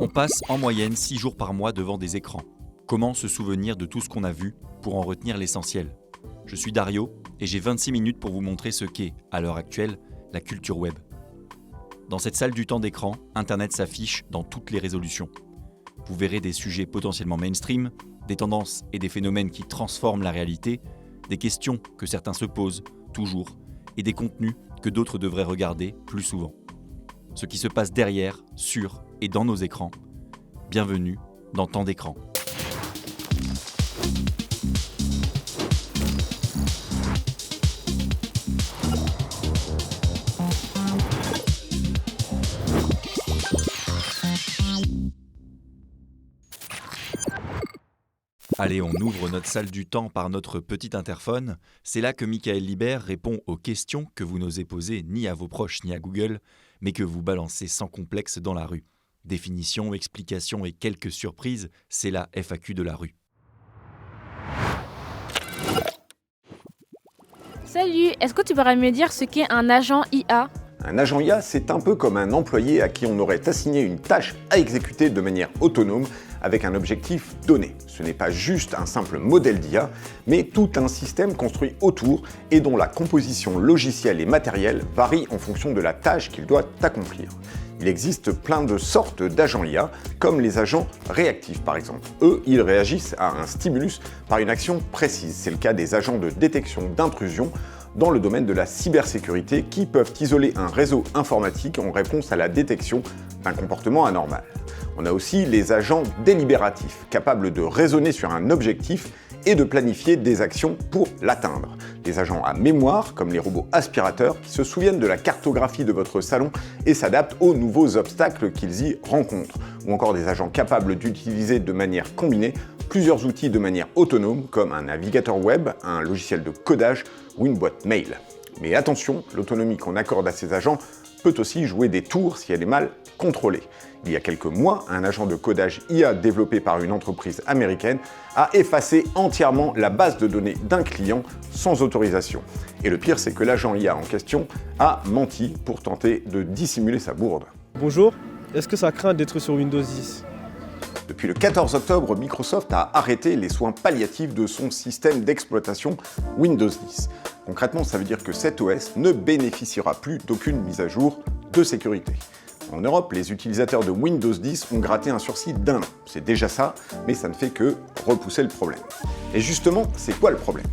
On passe en moyenne 6 jours par mois devant des écrans. Comment se souvenir de tout ce qu'on a vu pour en retenir l'essentiel ? Je suis Dario et j'ai 26 minutes pour vous montrer ce qu'est, à l'heure actuelle, la culture web. Dans cette salle du temps d'écran, Internet s'affiche dans toutes les résolutions. Vous verrez des sujets potentiellement mainstream, des tendances et des phénomènes qui transforment la réalité, des questions que certains se posent, toujours, et des contenus que d'autres devraient regarder plus souvent. Ce qui se passe derrière, sur et dans nos écrans. Bienvenue dans Temps d'écran. Allez, on ouvre notre salle du temps par notre petit interphone. C'est là que Michael Libert répond aux questions que vous n'osez poser ni à vos proches ni à Google, mais que vous balancez sans complexe dans la rue. Définition, explication et quelques surprises, c'est la FAQ de la rue. Salut, est-ce que tu pourrais me dire ce qu'est un agent IA ? Un agent IA, c'est un peu comme un employé à qui on aurait assigné une tâche à exécuter de manière autonome avec un objectif donné. Ce n'est pas juste un simple modèle d'IA, mais tout un système construit autour et dont la composition logicielle et matérielle varie en fonction de la tâche qu'il doit accomplir. Il existe plein de sortes d'agents IA, comme les agents réactifs par exemple. Eux, ils réagissent à un stimulus par une action précise. C'est le cas des agents de détection d'intrusion dans le domaine de la cybersécurité qui peuvent isoler un réseau informatique en réponse à la détection d'un comportement anormal. On a aussi les agents délibératifs, capables de raisonner sur un objectif et de planifier des actions pour l'atteindre. Des agents à mémoire, comme les robots aspirateurs, qui se souviennent de la cartographie de votre salon et s'adaptent aux nouveaux obstacles qu'ils y rencontrent. Ou encore des agents capables d'utiliser de manière combinée plusieurs outils de manière autonome, comme un navigateur web, un logiciel de codage ou une boîte mail. Mais attention, l'autonomie qu'on accorde à ces agents peut aussi jouer des tours si elle est mal contrôlée. Il y a quelques mois, un agent de codage IA développé par une entreprise américaine a effacé entièrement la base de données d'un client sans autorisation. Et le pire, c'est que l'agent IA en question a menti pour tenter de dissimuler sa bourde. Bonjour, est-ce que ça craint d'être sur Windows 10 ? Depuis le 14 octobre, Microsoft a arrêté les soins palliatifs de son système d'exploitation Windows 10. Concrètement, ça veut dire que cet OS ne bénéficiera plus d'aucune mise à jour de sécurité. En Europe, les utilisateurs de Windows 10 ont gratté un sursis d'1 an. C'est déjà ça, mais ça ne fait que repousser le problème. Et justement, c'est quoi le problème ?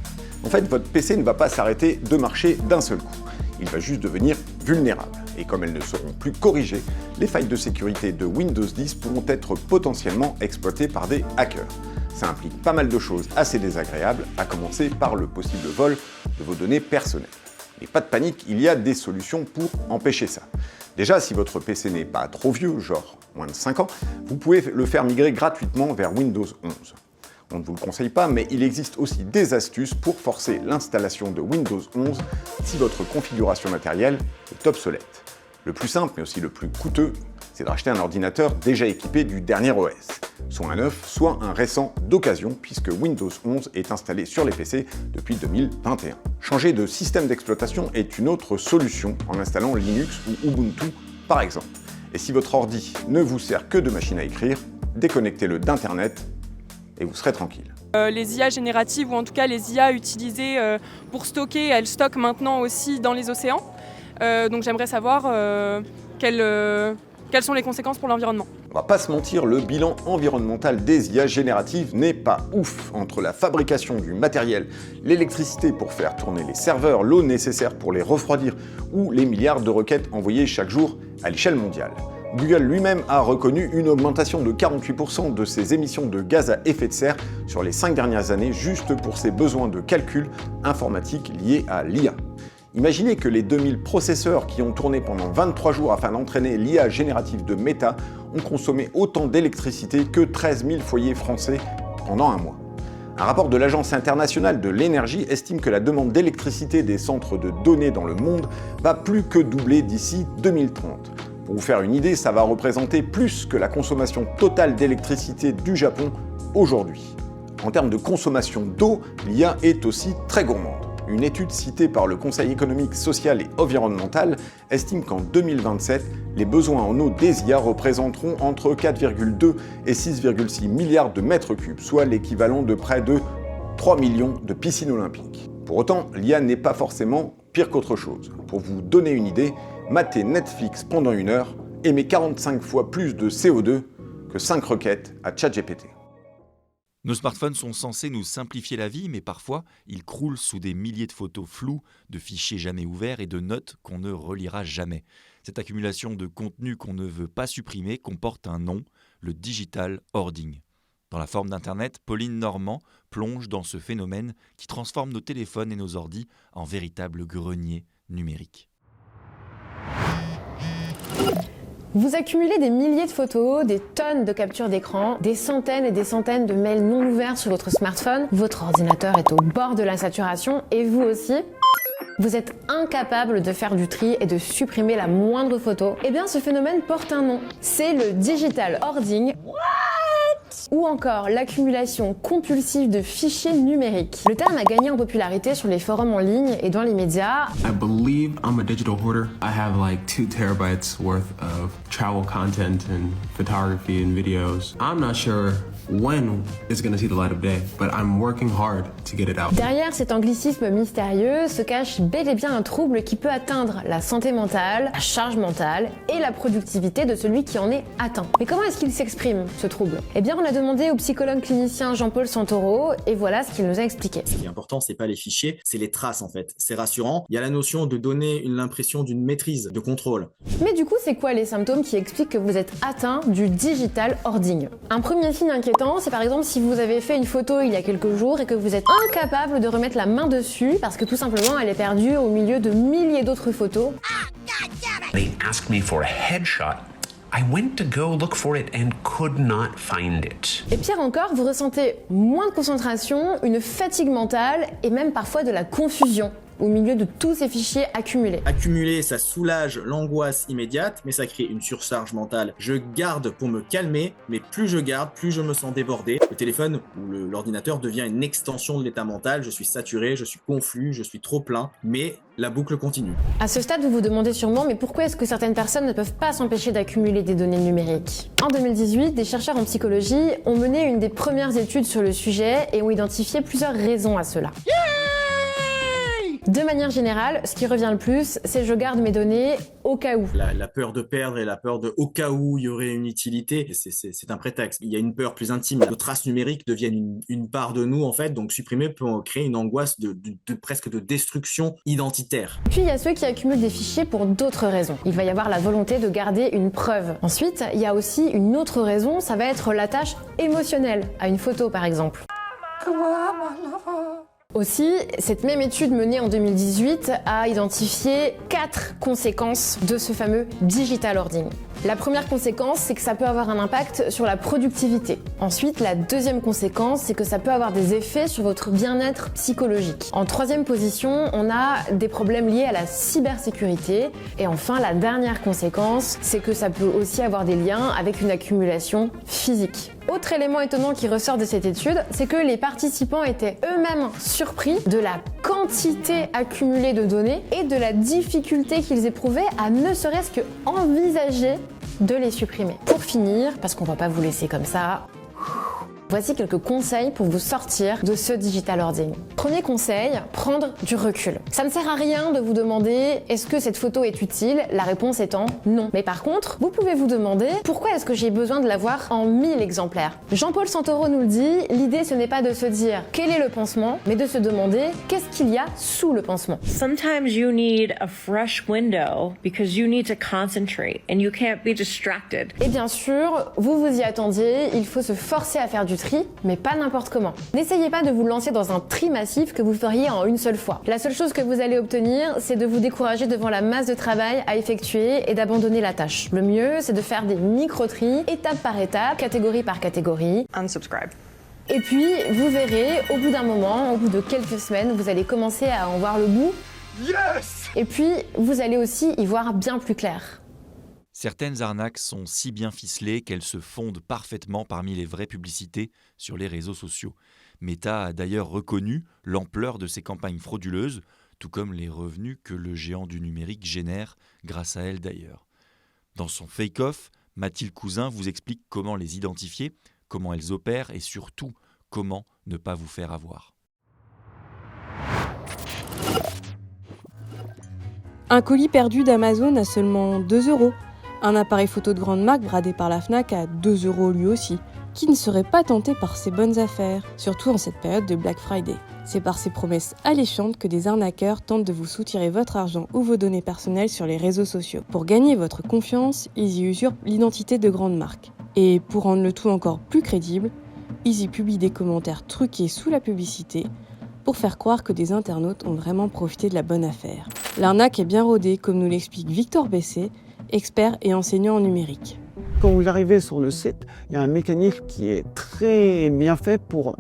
En fait, votre PC ne va pas s'arrêter de marcher d'un seul coup. Il va juste devenir vulnérable. Et comme elles ne seront plus corrigées, les failles de sécurité de Windows 10 pourront être potentiellement exploitées par des hackers. Ça implique pas mal de choses assez désagréables, à commencer par le possible vol de vos données personnelles. Mais pas de panique, il y a des solutions pour empêcher ça. Déjà, si votre PC n'est pas trop vieux, genre moins de 5 ans, vous pouvez le faire migrer gratuitement vers Windows 11. On ne vous le conseille pas, mais il existe aussi des astuces pour forcer l'installation de Windows 11 si votre configuration matérielle est obsolète. Le plus simple, mais aussi le plus coûteux, c'est de racheter un ordinateur déjà équipé du dernier OS, soit un neuf, soit un récent d'occasion, puisque Windows 11 est installé sur les PC depuis 2021. Changer de système d'exploitation est une autre solution en installant Linux ou Ubuntu par exemple. Et si votre ordi ne vous sert que de machine à écrire, déconnectez-le d'Internet et vous serez tranquille. Les IA génératives, ou en tout cas les IA utilisées pour stocker, elles stockent maintenant aussi dans les océans. Donc j'aimerais savoir quelles sont les conséquences pour l'environnement. On va pas se mentir, le bilan environnemental des IA génératives n'est pas ouf. Entre la fabrication du matériel, l'électricité pour faire tourner les serveurs, l'eau nécessaire pour les refroidir ou les milliards de requêtes envoyées chaque jour à l'échelle mondiale. Google lui-même a reconnu une augmentation de 48% de ses émissions de gaz à effet de serre sur les 5 dernières années juste pour ses besoins de calcul informatique liés à l'IA. Imaginez que les 2000 processeurs qui ont tourné pendant 23 jours afin d'entraîner l'IA générative de Meta ont consommé autant d'électricité que 13 000 foyers français pendant un mois. Un rapport de l'Agence internationale de l'énergie estime que la demande d'électricité des centres de données dans le monde va plus que doubler d'ici 2030. Pour vous faire une idée, ça va représenter plus que la consommation totale d'électricité du Japon aujourd'hui. En termes de consommation d'eau, l'IA est aussi très gourmande. une étude citée par le Conseil économique, social et environnemental estime qu'en 2027, les besoins en eau des IA représenteront entre 4,2 et 6,6 milliards de mètres cubes, soit l'équivalent de près de 3 millions de piscines olympiques. Pour autant, l'IA n'est pas forcément pire qu'autre chose. Pour vous donner une idée, mater Netflix pendant 1 heure émet 45 fois plus de CO2 que 5 requêtes à ChatGPT. Nos smartphones sont censés nous simplifier la vie, mais parfois, ils croulent sous des milliers de photos floues, de fichiers jamais ouverts et de notes qu'on ne relira jamais. Cette accumulation de contenu qu'on ne veut pas supprimer comporte un nom, le digital hoarding. Dans la forme d'Internet, Pauline Normand plonge dans ce phénomène qui transforme nos téléphones et nos ordis en véritables greniers numériques. Vous accumulez des milliers de photos, des tonnes de captures d'écran, des centaines et des centaines de mails non ouverts sur votre smartphone. Votre ordinateur est au bord de la saturation et vous aussi. Vous êtes incapable de faire du tri et de supprimer la moindre photo. Eh bien, ce phénomène porte un nom. C'est le digital hoarding. Ou encore l'accumulation compulsive de fichiers numériques. Le terme a gagné en popularité sur les forums en ligne et dans les médias. I believe I'm a digital hoarder. I have like 2 terabytes worth of travel content and photography and videos. I'm not sure when it's going to see the light of day, but I'm working hard to get it out. Derrière cet anglicisme mystérieux se cache bel et bien un trouble qui peut atteindre la santé mentale, la charge mentale et la productivité de celui qui en est atteint. Mais comment est-ce qu'il s'exprime, ce trouble ? Eh bien, on a demandé au psychologue clinicien Jean-Paul Santoro et voilà ce qu'il nous a expliqué. Ce qui est important, c'est pas les fichiers, c'est les traces en fait. C'est rassurant. Il y a la notion de donner l'impression d'une maîtrise, de contrôle. Mais du coup, c'est quoi les symptômes qui expliquent que vous êtes atteint du digital hoarding ? Un premier signe inquiétant, c'est par exemple si vous avez fait une photo il y a quelques jours et que vous êtes incapable de remettre la main dessus parce que tout simplement elle est perdue au milieu de milliers d'autres photos. They asked me for a headshot. I went to go look for it and could not find it. Et pire encore, vous ressentez moins de concentration, une fatigue mentale et même parfois de la confusion au milieu de tous ces fichiers accumulés. Accumuler, ça soulage l'angoisse immédiate, mais ça crée une surcharge mentale. Je garde pour me calmer, mais plus je garde, plus je me sens débordé. Le téléphone ou l'ordinateur devient une extension de l'état mental. Je suis saturé, je suis confus, je suis trop plein, mais la boucle continue. À ce stade, vous vous demandez sûrement, mais pourquoi est-ce que certaines personnes ne peuvent pas s'empêcher d'accumuler des données numériques ? En 2018, des chercheurs en psychologie ont mené une des premières études sur le sujet et ont identifié plusieurs raisons à cela. De manière générale, ce qui revient le plus, c'est je garde mes données au cas où. La peur de perdre et la peur de au cas où il y aurait une utilité, c'est un prétexte. Il y a une peur plus intime. Nos traces numériques deviennent une part de nous en fait, donc supprimer peut créer une angoisse de presque de destruction identitaire. Puis il y a ceux qui accumulent des fichiers pour d'autres raisons. Il va y avoir la volonté de garder une preuve. Ensuite, il y a aussi une autre raison, ça va être l'attache émotionnelle à une photo par exemple. Aussi, cette même étude menée en 2018 a identifié 4 conséquences de ce fameux digital hoarding. La première conséquence, c'est que ça peut avoir un impact sur la productivité. Ensuite, la deuxième conséquence, c'est que ça peut avoir des effets sur votre bien-être psychologique. En troisième position, on a des problèmes liés à la cybersécurité. Et enfin, la dernière conséquence, c'est que ça peut aussi avoir des liens avec une accumulation physique. Autre élément étonnant qui ressort de cette étude, c'est que les participants étaient eux-mêmes surpris de la quantité accumulée de données et de la difficulté qu'ils éprouvaient à ne serait-ce que envisager de les supprimer. Pour finir, parce qu'on va pas vous laisser comme ça, voici quelques conseils pour vous sortir de ce digital hoarding. Premier conseil, prendre du recul. Ça ne sert à rien de vous demander est-ce que cette photo est utile, la réponse étant non. Mais par contre, vous pouvez vous demander pourquoi est-ce que j'ai besoin de l'avoir en 1000 exemplaires. Jean-Paul Santoro nous le dit, l'idée ce n'est pas de se dire quel est le pansement, mais de se demander qu'est-ce qu'il y a sous le pansement. Sometimes you need a fresh window because you need to concentrate and you can't be distracted. Et bien sûr, vous vous y attendiez, il faut se forcer à faire du tri, mais pas n'importe comment. N'essayez pas de vous lancer dans un tri massif que vous feriez en une seule fois. La seule chose que vous allez obtenir, c'est de vous décourager devant la masse de travail à effectuer et d'abandonner la tâche. Le mieux, c'est de faire des micro-tris, étape par étape, catégorie par catégorie. Unsubscribe. Et puis, vous verrez, au bout d'un moment, au bout de quelques semaines, vous allez commencer à en voir le bout. Yes ! Et puis, vous allez aussi y voir bien plus clair. Certaines arnaques sont si bien ficelées qu'elles se fondent parfaitement parmi les vraies publicités sur les réseaux sociaux. Meta a d'ailleurs reconnu l'ampleur de ces campagnes frauduleuses, tout comme les revenus que le géant du numérique génère grâce à elles d'ailleurs. Dans son Fake-Off, Mathilde Cousin vous explique comment les identifier, comment elles opèrent et surtout comment ne pas vous faire avoir. Un colis perdu d'Amazon à seulement 2 €. Un appareil photo de grande marque bradé par la Fnac à 2 € lui aussi. Qui ne serait pas tenté par ces bonnes affaires, surtout en cette période de Black Friday? C'est par ces promesses alléchantes que des arnaqueurs tentent de vous soutirer votre argent ou vos données personnelles sur les réseaux sociaux. Pour gagner votre confiance, ils y usurpent l'identité de grandes marques. Et pour rendre le tout encore plus crédible, ils y publient des commentaires truqués sous la publicité pour faire croire que des internautes ont vraiment profité de la bonne affaire. L'arnaque est bien rodée, comme nous l'explique Victor Bessé, expert et enseignant en numérique. Quand vous arrivez sur le site, il y a un mécanisme qui est très bien fait pour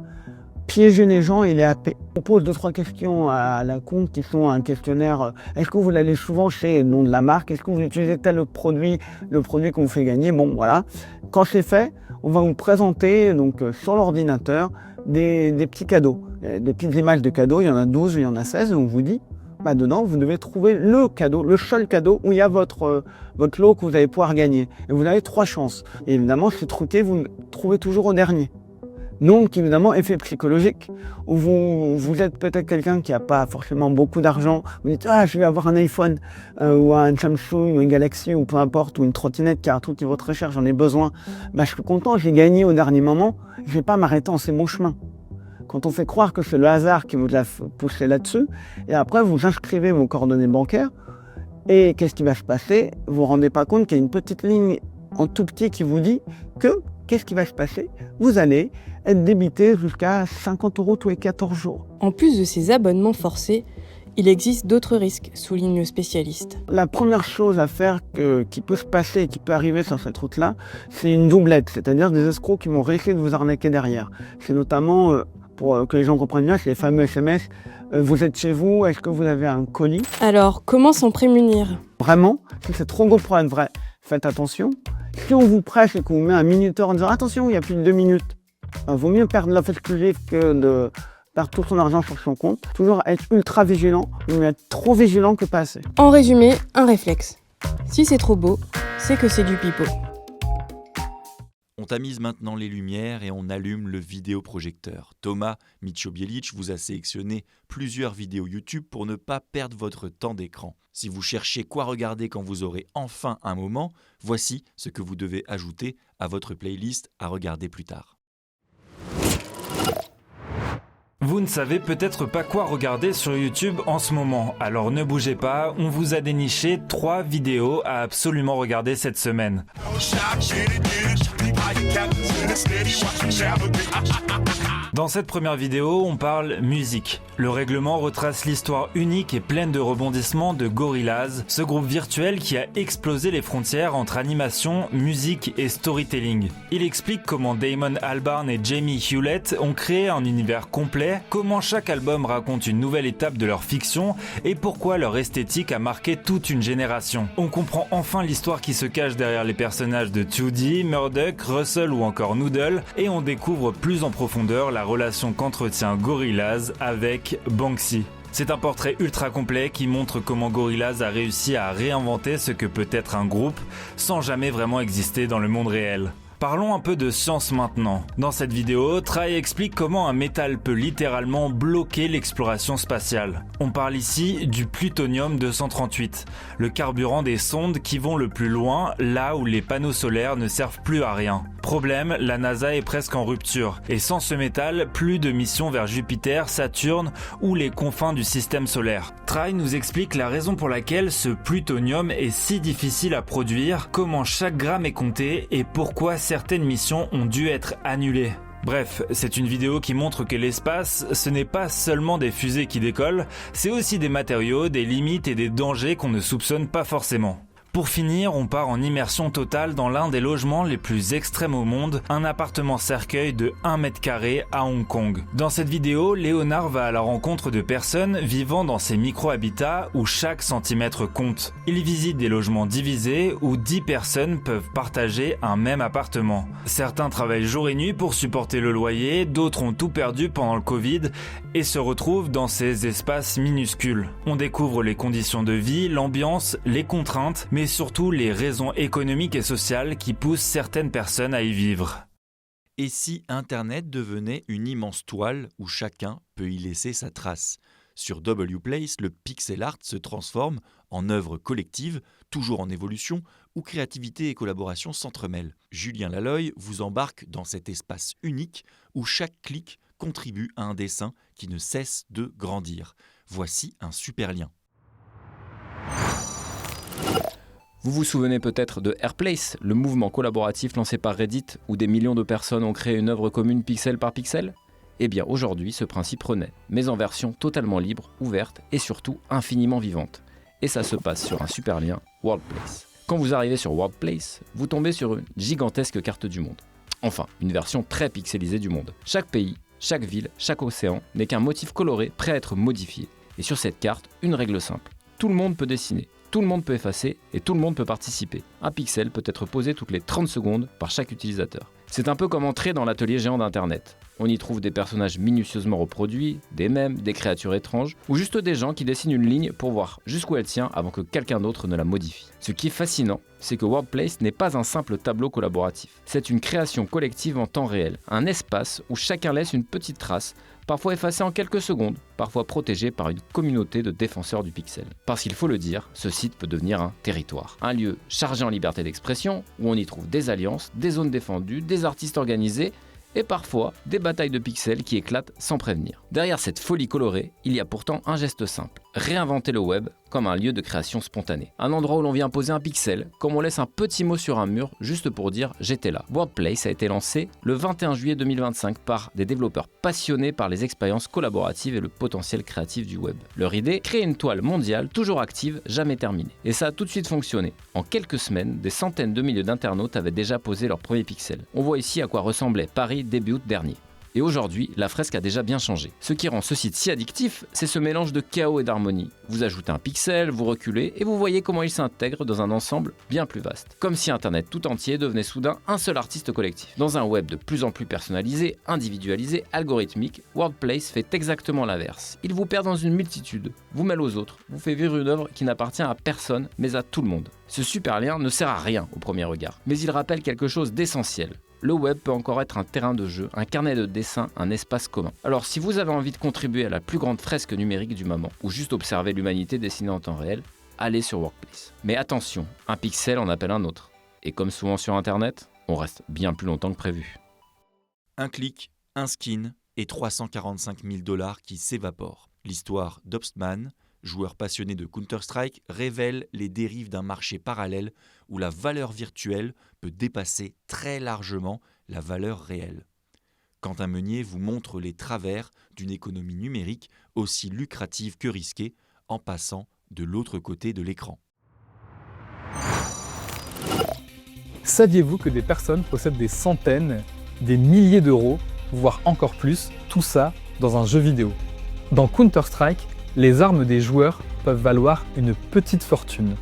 piéger les gens et les happer. On pose 2-3 questions à la con qui sont un questionnaire. Est-ce que vous allez souvent chez le nom de la marque? Est-ce que vous utilisez tel produit, le produit qu'on vous fait gagner? Bon, voilà. Quand c'est fait, on va vous présenter donc, sur l'ordinateur des petits cadeaux. Des petites images de cadeaux, il y en a 12, il y en a 16, et on vous dit, dedans, vous devez trouver le cadeau, le seul cadeau où il y a votre lot que vous allez pouvoir gagner. Et vous avez 3 chances. Et évidemment, c'est truqué, vous le trouvez toujours au dernier. Donc, évidemment, effet psychologique, où vous êtes peut-être quelqu'un qui n'a pas forcément beaucoup d'argent. Vous dites, je vais avoir un iPhone, ou un Samsung, ou une Galaxy, ou peu importe, ou une trottinette, car un truc qui vaut très cher, j'en ai besoin. Je suis content, j'ai gagné au dernier moment, je ne vais pas m'arrêter en ces bons chemins. Quand on fait croire que c'est le hasard qui vous a poussé là-dessus, et après vous inscrivez vos coordonnées bancaires, et qu'est-ce qui va se passer? Vous vous rendez pas compte qu'il y a une petite ligne en tout petit qui vous dit que, qu'est-ce qui va se passer? Vous allez être débité jusqu'à 50 € tous les 14 jours. En plus de ces abonnements forcés, il existe d'autres risques, souligne le spécialiste. La première chose à faire qui peut se passer et qui peut arriver sur cette route-là, c'est une doublette, c'est-à-dire des escrocs qui vont réussir de vous arnaquer derrière. C'est notamment... pour que les gens comprennent bien, c'est les fameux SMS. Vous êtes chez vous, est-ce que vous avez un colis? Alors, comment s'en prémunir? Vraiment, si c'est trop gros pour être vrai, faites attention. Si on vous presse et qu'on vous met un minuteur en disant attention, il y a plus de 2 minutes, vaut mieux perdre l'offre exclusive que de perdre tout son argent sur son compte. Toujours être ultra vigilant, mais être trop vigilant que pas assez. En résumé, un réflexe. Si c'est trop beau, c'est que c'est du pipeau. On tamise maintenant les lumières et on allume le vidéoprojecteur. Thomas Michobielicz vous a sélectionné plusieurs vidéos YouTube pour ne pas perdre votre temps d'écran. Si vous cherchez quoi regarder quand vous aurez enfin un moment, voici ce que vous devez ajouter à votre playlist à regarder plus tard. Vous ne savez peut-être pas quoi regarder sur YouTube en ce moment, alors ne bougez pas, on vous a déniché 3 vidéos à absolument regarder cette semaine. Dans cette première vidéo, on parle musique. Le règlement retrace l'histoire unique et pleine de rebondissements de Gorillaz, ce groupe virtuel qui a explosé les frontières entre animation, musique et storytelling. Il explique comment Damon Albarn et Jamie Hewlett ont créé un univers complet, comment chaque album raconte une nouvelle étape de leur fiction et pourquoi leur esthétique a marqué toute une génération. On comprend enfin l'histoire qui se cache derrière les personnages de 2D, Murdoch, Russell ou encore Noodle et on découvre plus en profondeur la relation qu'entretient Gorillaz avec Banksy. C'est un portrait ultra complet qui montre comment Gorillaz a réussi à réinventer ce que peut être un groupe sans jamais vraiment exister dans le monde réel. Parlons un peu de science maintenant. Dans cette vidéo, Try explique comment un métal peut littéralement bloquer l'exploration spatiale. On parle ici du plutonium-238, le carburant des sondes qui vont le plus loin, là où les panneaux solaires ne servent plus à rien. Problème, la NASA est presque en rupture, et sans ce métal, plus de missions vers Jupiter, Saturne ou les confins du système solaire. Try nous explique la raison pour laquelle ce plutonium est si difficile à produire, comment chaque gramme est compté et pourquoi certaines missions ont dû être annulées. Bref, c'est une vidéo qui montre que l'espace, ce n'est pas seulement des fusées qui décollent, c'est aussi des matériaux, des limites et des dangers qu'on ne soupçonne pas forcément. Pour finir, on part en immersion totale dans l'un des logements les plus extrêmes au monde, un appartement cercueil de 1 mètre carré à Hong Kong. Dans cette vidéo, Léonard va à la rencontre de personnes vivant dans ces micro-habitats où chaque centimètre compte. Il visite des logements divisés où 10 personnes peuvent partager un même appartement. Certains travaillent jour et nuit pour supporter le loyer, d'autres ont tout perdu pendant le Covid et se retrouvent dans ces espaces minuscules. On découvre les conditions de vie, l'ambiance, les contraintes, mais surtout les raisons économiques et sociales qui poussent certaines personnes à y vivre. Et si Internet devenait une immense toile où chacun peut y laisser sa trace ? Sur Wplace, le pixel art se transforme en œuvre collective, toujours en évolution, où créativité et collaboration s'entremêlent. Julien Laloy vous embarque dans cet espace unique où chaque clic contribue à un dessin qui ne cesse de grandir. Voici un super lien. Vous vous souvenez peut-être de Airplace, le mouvement collaboratif lancé par Reddit où des millions de personnes ont créé une œuvre commune pixel par pixel ? Eh bien aujourd'hui, ce principe renaît, mais en version totalement libre, ouverte et surtout infiniment vivante. Et ça se passe sur un super lien, Worldplace. Quand vous arrivez sur Worldplace, vous tombez sur une gigantesque carte du monde. Enfin, une version très pixelisée du monde. Chaque pays, chaque ville, chaque océan n'est qu'un motif coloré prêt à être modifié. Et sur cette carte, une règle simple. Tout le monde peut dessiner. Tout le monde peut effacer et tout le monde peut participer. Un pixel peut être posé toutes les 30 secondes par chaque utilisateur. C'est un peu comme entrer dans l'atelier géant d'Internet. On y trouve des personnages minutieusement reproduits, des mèmes, des créatures étranges, ou juste des gens qui dessinent une ligne pour voir jusqu'où elle tient avant que quelqu'un d'autre ne la modifie. Ce qui est fascinant, c'est que Worldplace n'est pas un simple tableau collaboratif. C'est une création collective en temps réel, un espace où chacun laisse une petite trace, parfois effacée en quelques secondes, parfois protégée par une communauté de défenseurs du pixel. Parce qu'il faut le dire, ce site peut devenir un territoire, un lieu chargé en liberté d'expression, où on y trouve des alliances, des zones défendues, des artistes organisés, et parfois des batailles de pixels qui éclatent sans prévenir. Derrière cette folie colorée, il y a pourtant un geste simple, réinventer le web comme un lieu de création spontanée. Un endroit où l'on vient poser un pixel, comme on laisse un petit mot sur un mur juste pour dire « j'étais là ». Worldplace a été lancé le 21 juillet 2025 par des développeurs passionnés par les expériences collaboratives et le potentiel créatif du web. Leur idée, créer une toile mondiale toujours active, jamais terminée. Et ça a tout de suite fonctionné. En quelques semaines, des centaines de milliers d'internautes avaient déjà posé leur premier pixel. On voit ici à quoi ressemblait Paris début août dernier. Et aujourd'hui, la fresque a déjà bien changé. Ce qui rend ce site si addictif, c'est ce mélange de chaos et d'harmonie. Vous ajoutez un pixel, vous reculez, et vous voyez comment il s'intègre dans un ensemble bien plus vaste. Comme si Internet tout entier devenait soudain un seul artiste collectif. Dans un web de plus en plus personnalisé, individualisé, algorithmique, Worldplace fait exactement l'inverse. Il vous perd dans une multitude, vous mêle aux autres, vous fait vivre une œuvre qui n'appartient à personne, mais à tout le monde. Ce super lien ne sert à rien au premier regard, mais il rappelle quelque chose d'essentiel. Le web peut encore être un terrain de jeu, un carnet de dessin, un espace commun. Alors si vous avez envie de contribuer à la plus grande fresque numérique du moment, ou juste observer l'humanité dessinée en temps réel, allez sur Worldplace. Mais attention, un pixel en appelle un autre. Et comme souvent sur Internet, on reste bien plus longtemps que prévu. Un clic, un skin et 345 000 $ qui s'évaporent. L'histoire d'Obstman, joueur passionné de Counter-Strike, révèle les dérives d'un marché parallèle où la valeur virtuelle peut dépasser très largement la valeur réelle. Quentin Meunier vous montre les travers d'une économie numérique aussi lucrative que risquée en passant de l'autre côté de l'écran. Saviez-vous que des personnes possèdent des centaines, des milliers d'euros, voire encore plus, tout ça dans un jeu vidéo ? Dans Counter-Strike, les armes des joueurs peuvent valoir une petite fortune.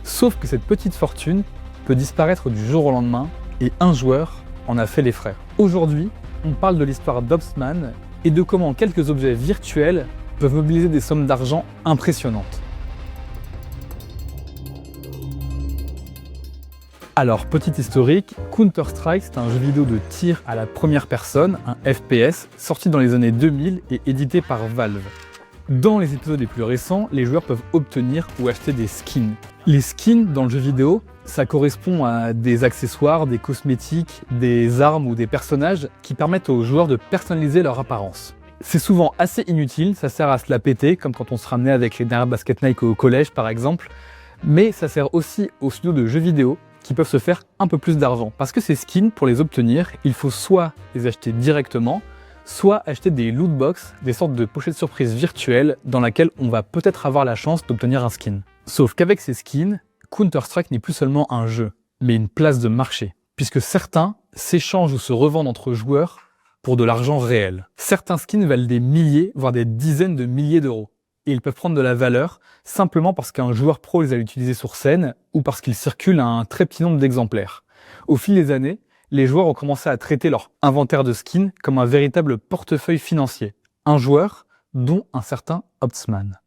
Sauf que cette petite fortune peut disparaître du jour au lendemain et un joueur en a fait les frais. Aujourd'hui, on parle de l'histoire d'Obstman et de comment quelques objets virtuels peuvent mobiliser des sommes d'argent impressionnantes. Alors, petit historique, Counter-Strike, c'est un jeu vidéo de tir à la première personne, un FPS, sorti dans les années 2000 et édité par Valve. Dans les épisodes les plus récents, les joueurs peuvent obtenir ou acheter des skins. Les skins dans le jeu vidéo, ça correspond à des accessoires, des cosmétiques, des armes ou des personnages qui permettent aux joueurs de personnaliser leur apparence. C'est souvent assez inutile, ça sert à se la péter, comme quand on se ramenait avec les dernières baskets Nike au collège par exemple, mais ça sert aussi aux studios de jeux vidéo qui peuvent se faire un peu plus d'argent. Parce que ces skins, pour les obtenir, il faut soit les acheter directement, soit acheter des loot box, des sortes de pochettes surprises virtuelles dans laquelle on va peut-être avoir la chance d'obtenir un skin. Sauf qu'avec ces skins, Counter-Strike n'est plus seulement un jeu, mais une place de marché, puisque certains s'échangent ou se revendent entre joueurs pour de l'argent réel. Certains skins valent des milliers, voire des dizaines de milliers d'euros. Et ils peuvent prendre de la valeur simplement parce qu'un joueur pro les a utilisés sur scène ou parce qu'ils circulent à un très petit nombre d'exemplaires. Au fil des années, les joueurs ont commencé à traiter leur inventaire de skins comme un véritable portefeuille financier. Un joueur, dont un certain Opsman.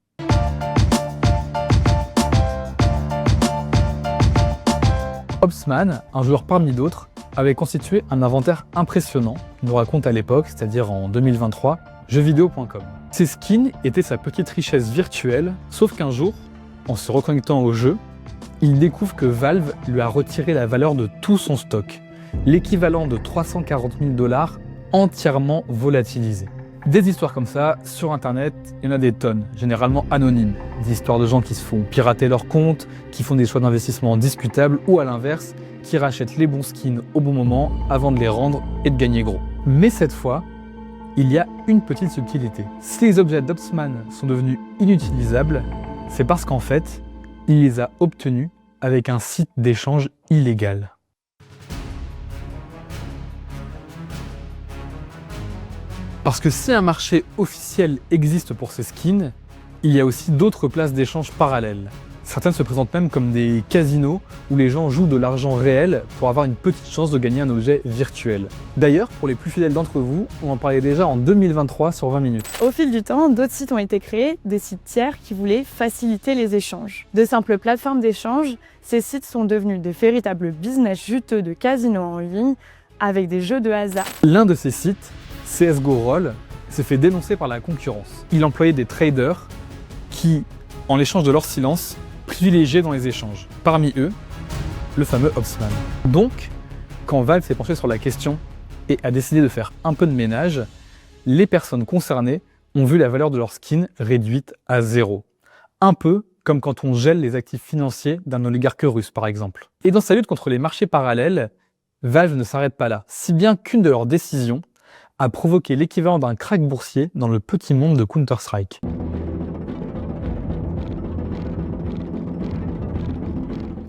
Opsman, un joueur parmi d'autres, avait constitué un inventaire impressionnant, nous raconte à l'époque, c'est-à-dire en 2023, jeuxvideo.com. Ces skins étaient sa petite richesse virtuelle, sauf qu'un jour, en se reconnectant au jeu, il découvre que Valve lui a retiré la valeur de tout son stock, l'équivalent de 340 000 $ entièrement volatilisé. Des histoires comme ça, sur internet, il y en a des tonnes, généralement anonymes. Des histoires de gens qui se font pirater leur compte, qui font des choix d'investissement discutables ou à l'inverse, qui rachètent les bons skins au bon moment avant de les rendre et de gagner gros. Mais cette fois, il y a une petite subtilité. Si les objets d'Opsman sont devenus inutilisables, c'est parce qu'en fait, il les a obtenus avec un site d'échange illégal. Parce que si un marché officiel existe pour ces skins, il y a aussi d'autres places d'échange parallèles. Certaines se présentent même comme des casinos où les gens jouent de l'argent réel pour avoir une petite chance de gagner un objet virtuel. D'ailleurs, pour les plus fidèles d'entre vous, on en parlait déjà en 2023 sur 20 minutes. Au fil du temps, d'autres sites ont été créés, des sites tiers qui voulaient faciliter les échanges. De simples plateformes d'échange, ces sites sont devenus de véritables business juteux de casinos en ligne avec des jeux de hasard. L'un de ces sites, CSGO Roll, s'est fait dénoncer par la concurrence. Il employait des traders qui, en l'échange de leur silence, privilégiés dans les échanges. Parmi eux, le fameux Opsman. Donc, quand Valve s'est penché sur la question et a décidé de faire un peu de ménage, les personnes concernées ont vu la valeur de leur skin réduite à 0. Un peu comme quand on gèle les actifs financiers d'un oligarque russe, par exemple. Et dans sa lutte contre les marchés parallèles, Valve ne s'arrête pas là, si bien qu'une de leurs décisions a provoqué l'équivalent d'un krach boursier dans le petit monde de Counter-Strike.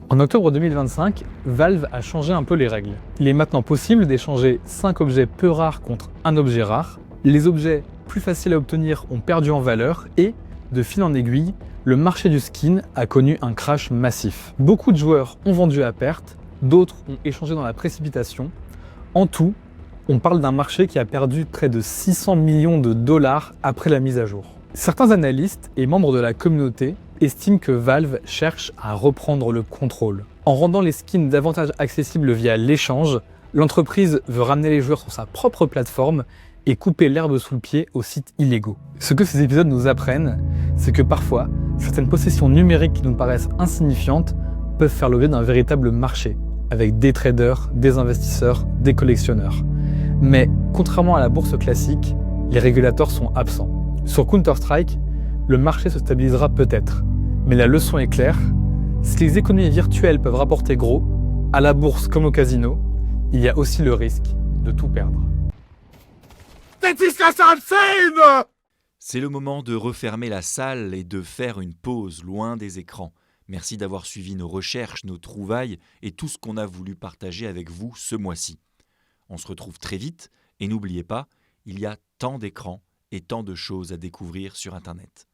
En octobre 2025, Valve a changé un peu les règles. Il est maintenant possible d'échanger 5 objets peu rares contre un objet rare. Les objets plus faciles à obtenir ont perdu en valeur et, de fil en aiguille, le marché du skin a connu un crash massif. Beaucoup de joueurs ont vendu à perte, d'autres ont échangé dans la précipitation. En tout, on parle d'un marché qui a perdu près de 600 millions de $ après la mise à jour. Certains analystes et membres de la communauté estiment que Valve cherche à reprendre le contrôle. En rendant les skins davantage accessibles via l'échange, l'entreprise veut ramener les joueurs sur sa propre plateforme et couper l'herbe sous le pied aux sites illégaux. Ce que ces épisodes nous apprennent, c'est que parfois, certaines possessions numériques qui nous paraissent insignifiantes peuvent faire l'objet d'un véritable marché, avec des traders, des investisseurs, des collectionneurs. Mais contrairement à la bourse classique, les régulateurs sont absents. Sur Counter-Strike, le marché se stabilisera peut-être, mais la leçon est claire, si les économies virtuelles peuvent rapporter gros, à la bourse comme au casino, il y a aussi le risque de tout perdre. C'est le moment de refermer la salle et de faire une pause loin des écrans. Merci d'avoir suivi nos recherches, nos trouvailles et tout ce qu'on a voulu partager avec vous ce mois-ci. On se retrouve très vite et n'oubliez pas, il y a tant d'écrans et tant de choses à découvrir sur Internet.